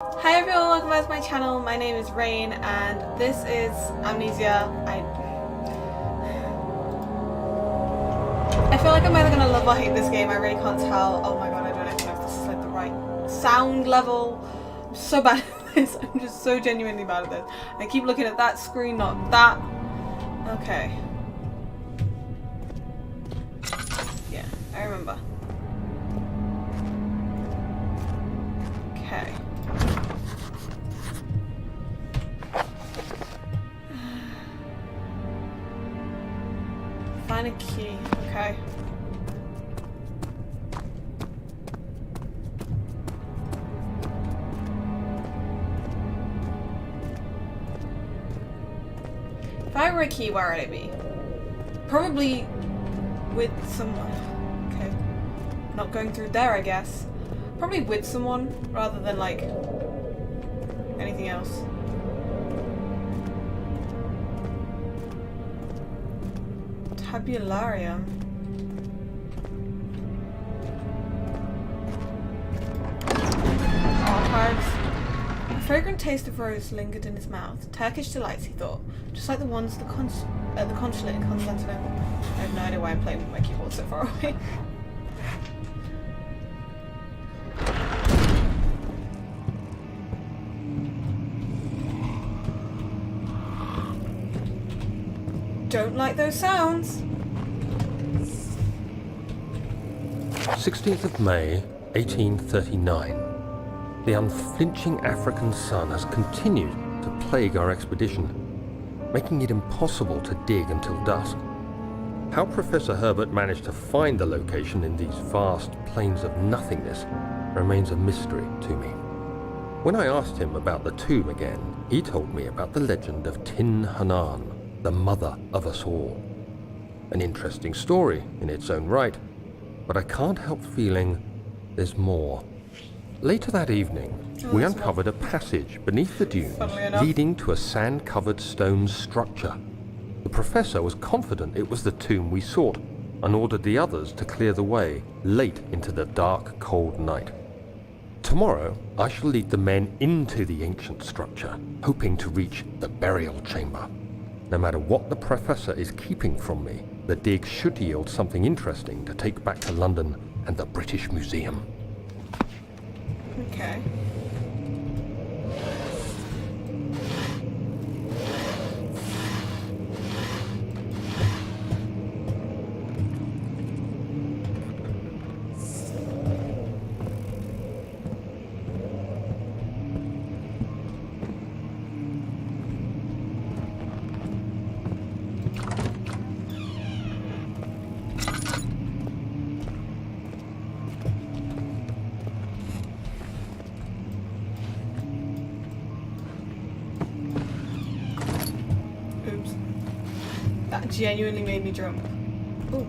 Hi everyone, welcome back to my channel. My name is Rayne and this is Amnesia. I feel like I'm either gonna love or hate this game. I really can't tell. Oh my god, I don't even know if this is like the right sound level. I'm so bad at this. I'm just so genuinely bad at this. I keep looking at that screen, not that. Okay. Yeah, I remember. Okay. Find a key, okay. If I were a key, where would it be? Probably with someone. Okay. Not going through there, I guess. Probably with someone, rather than like anything else. Tabularium. Archives. A fragrant taste of rose lingered in his mouth. Turkish delights, he thought. Just like the ones at the consulate in Constantinople. I have no idea why I'm playing with my keyboard so far away. Don't like those sounds. 16th of May, 1839. The unflinching African sun has continued to plague our expedition, making it impossible to dig until dusk. How Professor Herbert managed to find the location in these vast plains of nothingness remains a mystery to me. When I asked him about the tomb again, he told me about the legend of Tin Hanan, the mother of us all. An interesting story in its own right, but I can't help feeling there's more. Later that evening, we uncovered a passage beneath the dunes leading to a sand-covered stone structure. The professor was confident it was the tomb we sought and ordered the others to clear the way late into the dark, cold night. Tomorrow, I shall lead the men into the ancient structure, hoping to reach the burial chamber. No matter what the professor is keeping from me, the dig should yield something interesting to take back to London and the British Museum. Okay. Oops. That genuinely made me jump. Ooh.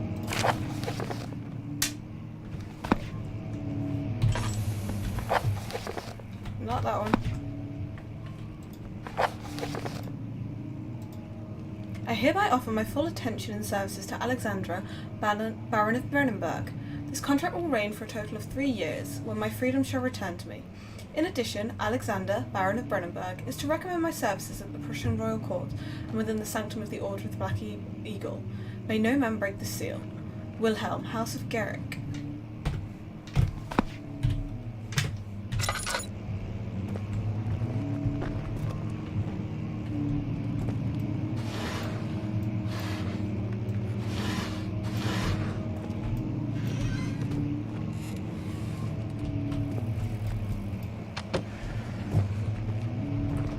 Not that one. I hereby offer my full attention and services to Alexandra, Baron of Brennenburg. This contract will reign for a total of 3 years, when my freedom shall return to me. In addition, Alexander, Baron of Brennenburg, is to recommend my services at the Prussian royal court and within the sanctum of the Order of the Black Eagle. May no man break the seal. Wilhelm, House of Gerrick.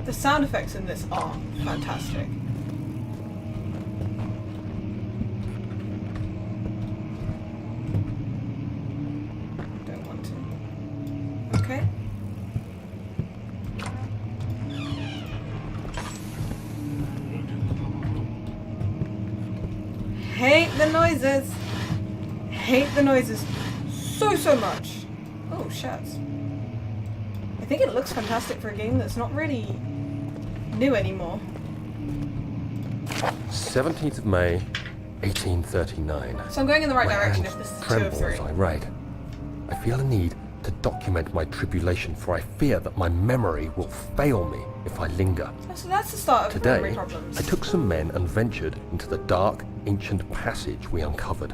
The sound effects in this are fantastic. Don't want to. Okay. Hate the noises. Hate the noises so much. Oh, shit. I think it looks fantastic for a game that's not really new anymore. 17th of May, 1839. So I'm going in the right My direction hands if this is 2 of tremble 3. as I write. I feel a need to to document my tribulation, for I fear that my memory will fail me if I linger. So that's the start of memory Today, problems. I took some men and ventured into the dark, ancient passage we uncovered.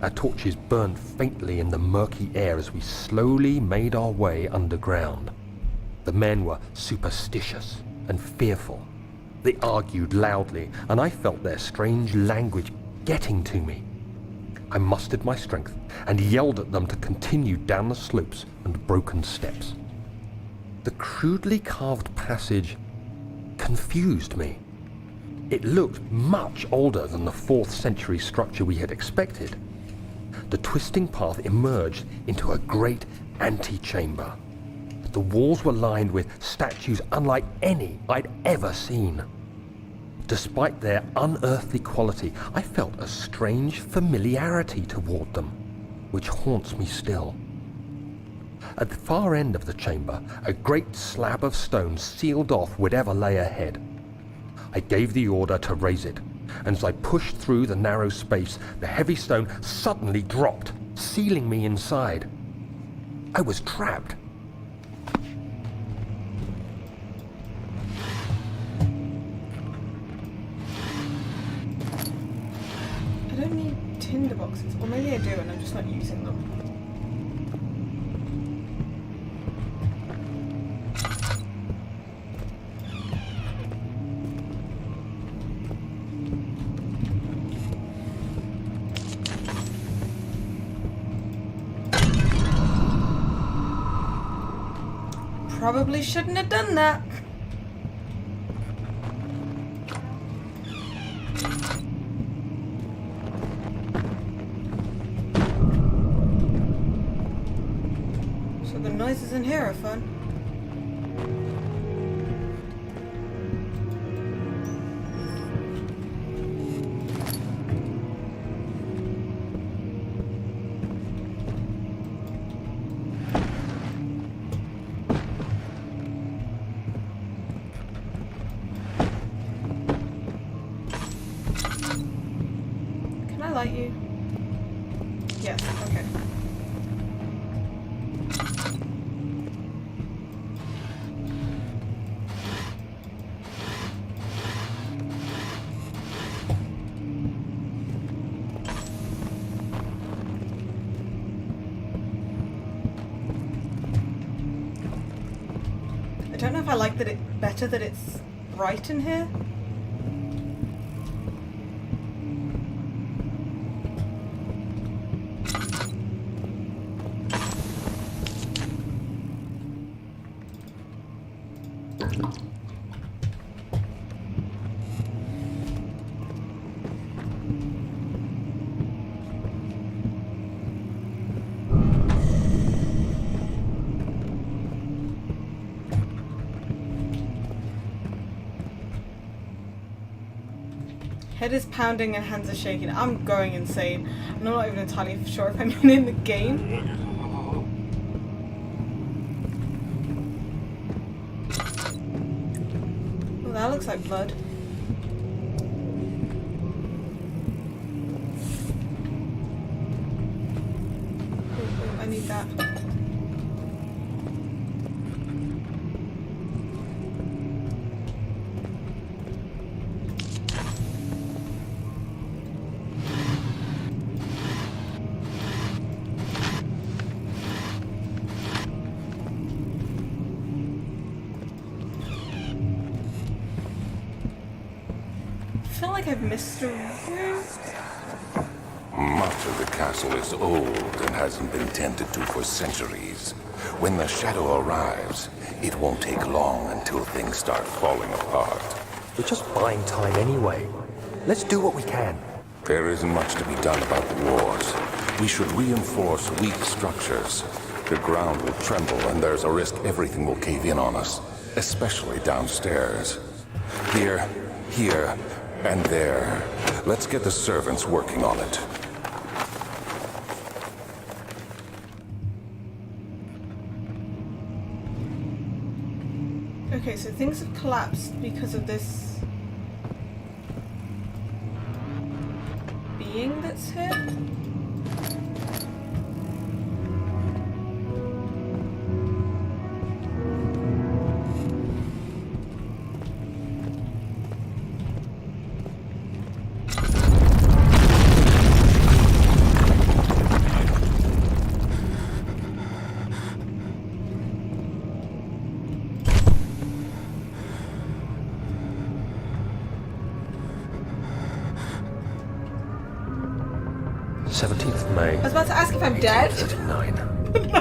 Our torches burned faintly in the murky air as we slowly made our way underground. The men were superstitious and fearful. They argued loudly, and I felt their strange language getting to me. I mustered my strength and yelled at them to continue down the slopes and broken steps. The crudely carved passage confused me. It looked much older than the 4th century structure we had expected. The twisting path emerged into a great antechamber. The walls were lined with statues unlike any I'd ever seen. Despite their unearthly quality, I felt a strange familiarity toward them, which haunts me still. At the far end of the chamber, a great slab of stone sealed off whatever lay ahead. I gave the order to raise it, and as I pushed through the narrow space, the heavy stone suddenly dropped, sealing me inside. I was trapped. I don't need tinder boxes, or maybe I do and I'm just not using them. Probably shouldn't have done that. So the noises in here are fun. Can I light you? Yes, okay. I don't know if I like that it better that it's bright in here. Head is pounding and hands are shaking. I'm going insane. I'm not even entirely sure if I'm even in the game. Oh, that looks like blood. Oh, I need that. I feel like I've missed a room. Much of the castle is old and hasn't been tended to for centuries. When the shadow arrives, it won't take long until things start falling apart. We're just buying time anyway. Let's do what we can. There isn't much to be done about the wars. We should reinforce weak structures. The ground will tremble and there's a risk everything will cave in on us, especially downstairs. Here, and there. Let's get the servants working on it. Okay, so things have collapsed because of this being that's here. 17th of May, I was about to ask if I'm dead. 39. No,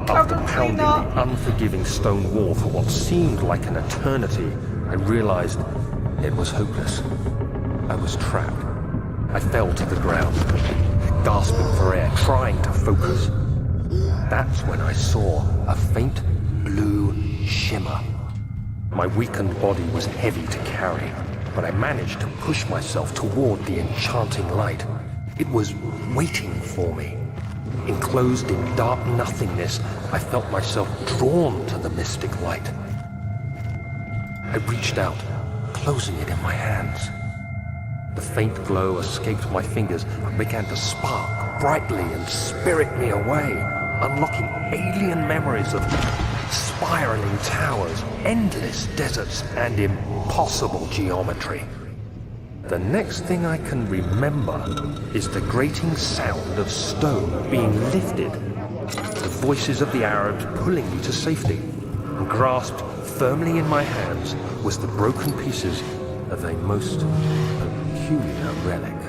After probably pounding not. the unforgiving stone wall for what seemed like an eternity, I realized it was hopeless. I was trapped. I fell to the ground, gasping for air, trying to focus. That's when I saw a faint blue shimmer. My weakened body was heavy to carry, but I managed to push myself toward the enchanting light. It was waiting for me. Enclosed in dark nothingness, I felt myself drawn to the mystic light. I reached out, closing it in my hands. The faint glow escaped my fingers and began to spark brightly and spirit me away, unlocking alien memories of spiraling towers, endless deserts, and impossible geometry. The next thing I can remember is the grating sound of stone being lifted, the voices of the Arabs pulling me to safety, and grasped firmly in my hands was the broken pieces of a most peculiar relic.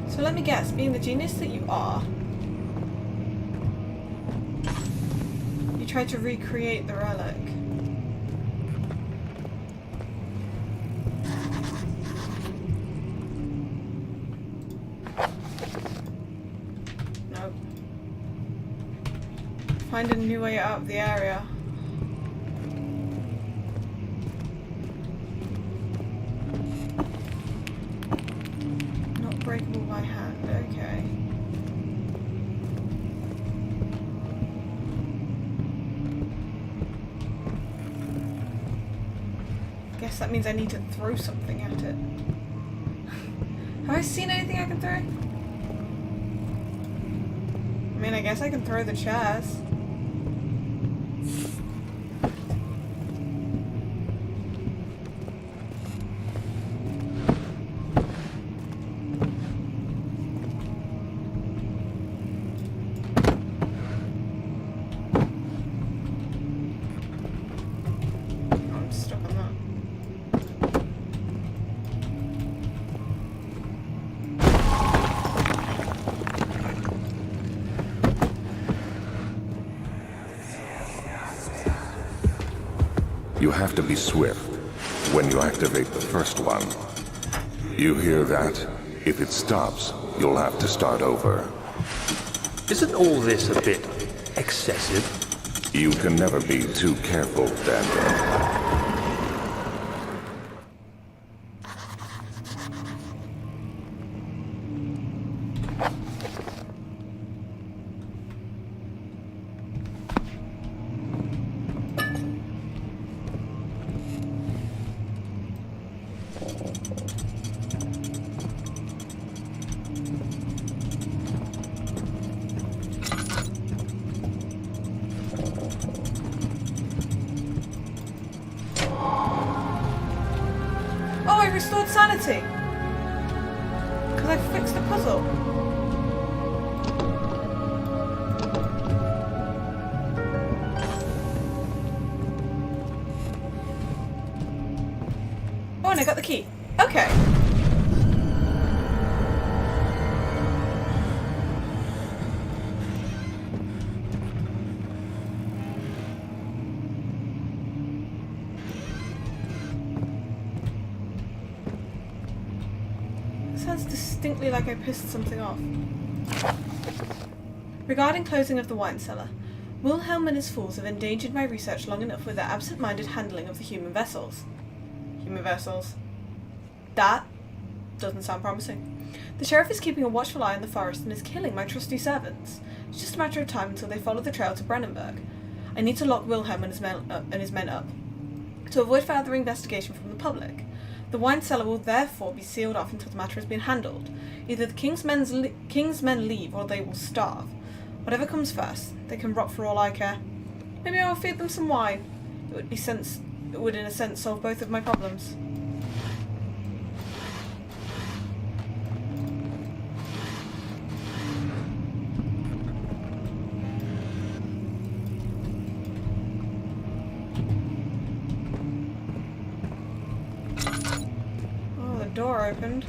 So let me guess, being the genius that you are, you tried to recreate the relic. Nope. Find a new way out of the area. Not breakable by hand, okay. Guess that means I need to throw something at it. Have I seen anything I can throw? I mean, I guess I can throw the chairs. I'm stuck on that. You have to be swift when you activate the first one. You hear that? If it stops, you'll have to start over. Isn't all this a bit excessive? You can never be too careful, Daniel. Oh, I restored sanity! Because I fixed the puzzle. Oh, and I got the key. Okay. Sounds distinctly like I pissed something off. Regarding closing of the wine cellar, Wilhelm and his fools have endangered my research long enough with their absent-minded handling of the human vessels. Human vessels. That doesn't sound promising. The sheriff is keeping a watchful eye on the forest and is killing my trusty servants. It's just a matter of time until they follow the trail to Brennenburg. I need to lock Wilhelm and his men up to avoid further investigation from the public. The wine cellar will therefore be sealed off until the matter has been handled. Either the king's men leave or they will starve. Whatever comes first, they can rot for all I care. Maybe I will feed them some wine. It would in a sense solve both of my problems. Oh, the door opened.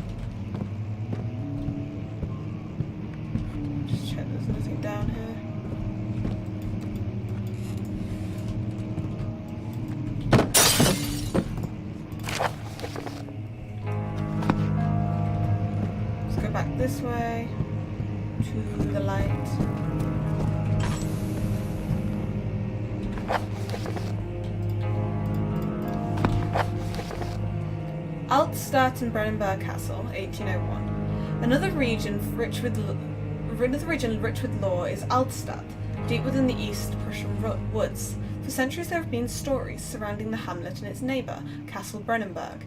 this way to the light. Altstadt and Brennenburg Castle, 1801. Another region rich with lore is Altstadt, deep within the East Prussian woods. For centuries there have been stories surrounding the hamlet and its neighbour, Castle Brennenburg.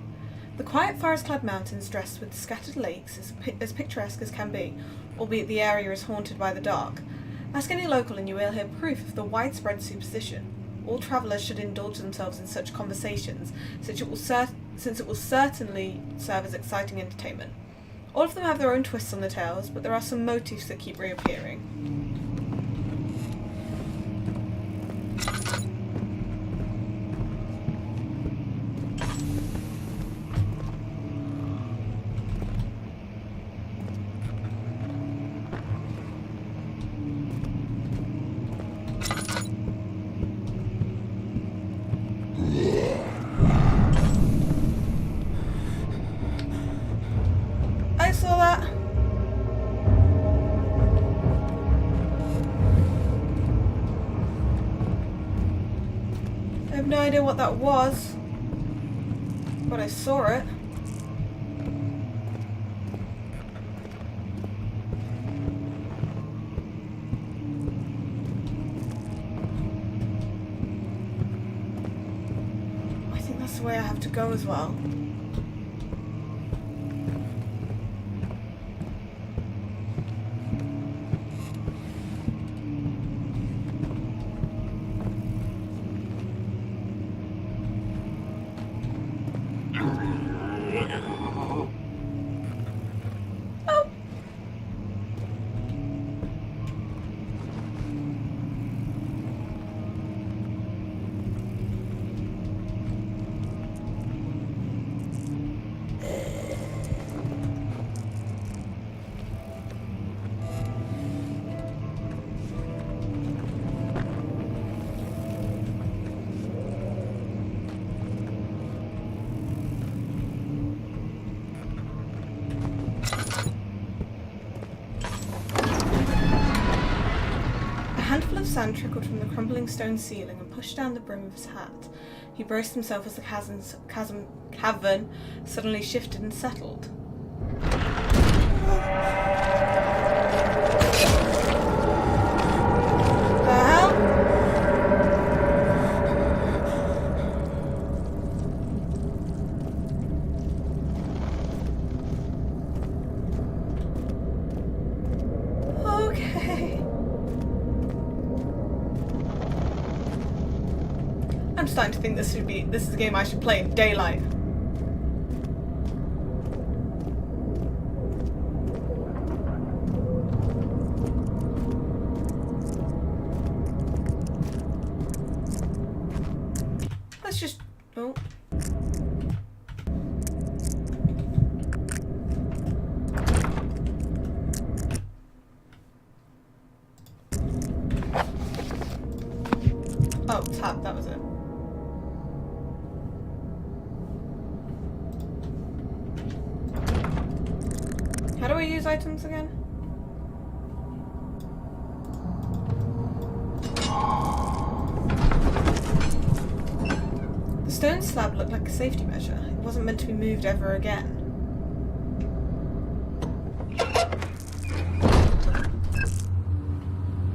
The quiet forest-clad mountains dressed with scattered lakes is as picturesque as can be, albeit the area is haunted by the dark. Ask any local and you will hear proof of the widespread superstition. All travellers should indulge themselves in such conversations, since it will certainly serve as exciting entertainment. All of them have their own twists on the tales, but there are some motifs that keep reappearing. I have no idea what that was, but I saw it. I think that's the way I have to go as well. A handful of sand trickled from the crumbling stone ceiling and pushed down the brim of his hat. He braced himself as the cavern suddenly shifted and settled. The hell? Okay. I'm starting to think this is a game I should play in daylight. Let's just oh. Oh, tab, that was it. How do I use items again? The stone slab looked like a safety measure. It wasn't meant to be moved ever again.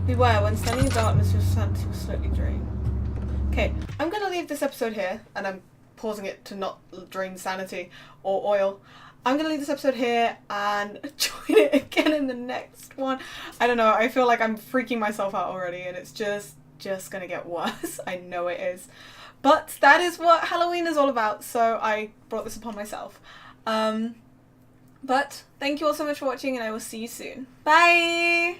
Beware, when standing in darkness, your sanity will slowly drain. Okay, I'm going to leave this episode here, and I'm pausing it to not drain sanity or oil. I'm going to leave this episode here and join it again in the next one. I don't know, I feel like I'm freaking myself out already, and it's just going to get worse. I know it is. But that is what Halloween is all about, so I brought this upon myself. But thank you all so much for watching, and I will see you soon. Bye!